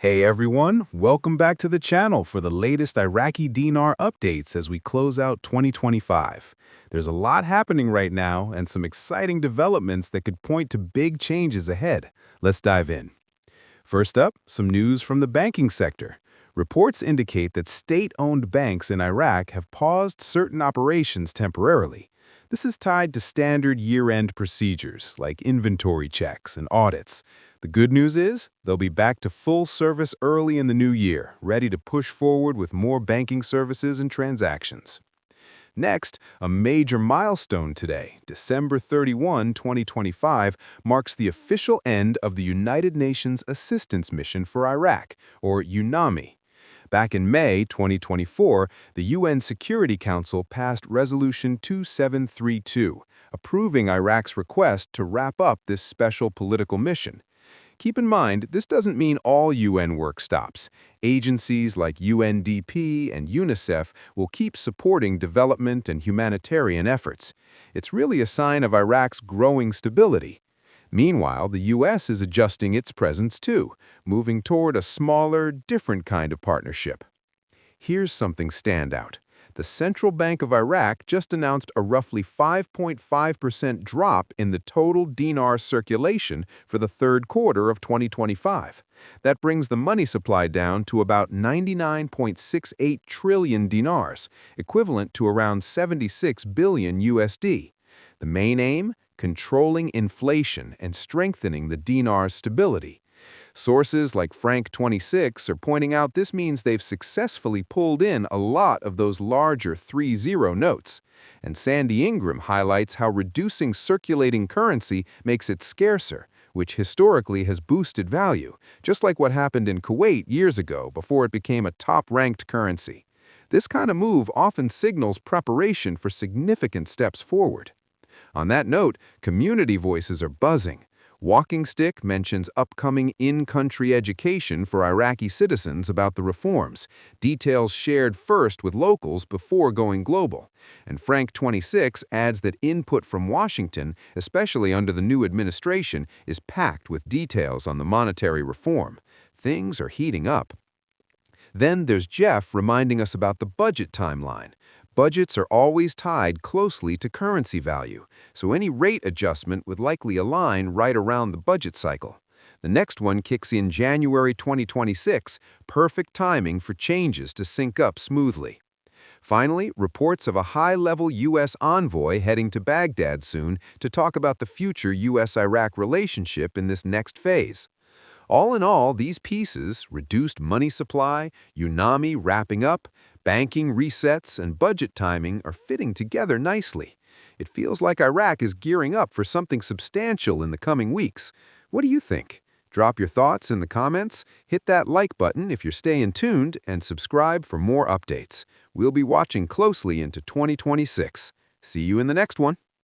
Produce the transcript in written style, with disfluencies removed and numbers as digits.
Hey everyone, welcome back to the channel for the latest Iraqi Dinar updates as we close out 2025. There's a lot happening right now and some exciting developments that could point to big changes ahead. Let's dive in. First up, some news from the banking sector. Reports indicate that state-owned banks in Iraq have paused certain operations temporarily. This is tied to standard year-end procedures like inventory checks and audits. The good news is they'll be back to full service early in the new year, ready to push forward with more banking services and transactions. Next, a major milestone today, December 31, 2025, marks the official end of the United Nations Assistance Mission for Iraq, or UNAMI. Back in May 2024, the UN Security Council passed Resolution 2732, approving Iraq's request to wrap up this special political mission. Keep in mind, this doesn't mean all UN work stops. Agencies like UNDP and UNICEF will keep supporting development and humanitarian efforts. It's really a sign of Iraq's growing stability. Meanwhile, the U.S. is adjusting its presence too, moving toward a smaller, different kind of partnership. Here's something standout. The Central Bank of Iraq just announced a roughly 5.5% drop in the total dinar circulation for the third quarter of 2025. That brings the money supply down to about 99.68 trillion dinars, equivalent to around 76 billion USD. The main aim? Controlling inflation and strengthening the dinar's stability. Sources like Frank26 are pointing out this means they've successfully pulled in a lot of those larger 3-0 notes. And Sandy Ingram highlights how reducing circulating currency makes it scarcer, which historically has boosted value, just like what happened in Kuwait years ago before it became a top-ranked currency. This kind of move often signals preparation for significant steps forward. On that note, community voices are buzzing. Walking Stick mentions upcoming in-country education for Iraqi citizens about the reforms, details shared first with locals before going global. And Frank26 adds that input from Washington, especially under the new administration, is packed with details on the monetary reform. Things are heating up. Then there's Jeff reminding us about the budget timeline. Budgets are always tied closely to currency value, so any rate adjustment would likely align right around the budget cycle. The next one kicks in January 2026, perfect timing for changes to sync up smoothly. Finally, reports of a high-level U.S. envoy heading to Baghdad soon to talk about the future U.S.-Iraq relationship in this next phase. All in all, these pieces, reduced money supply, UNAMI wrapping up, banking resets, and budget timing are fitting together nicely. It feels like Iraq is gearing up for something substantial in the coming weeks. What do you think? Drop your thoughts in the comments, hit that like button if you're staying tuned, and subscribe for more updates. We'll be watching closely into 2026. See you in the next one.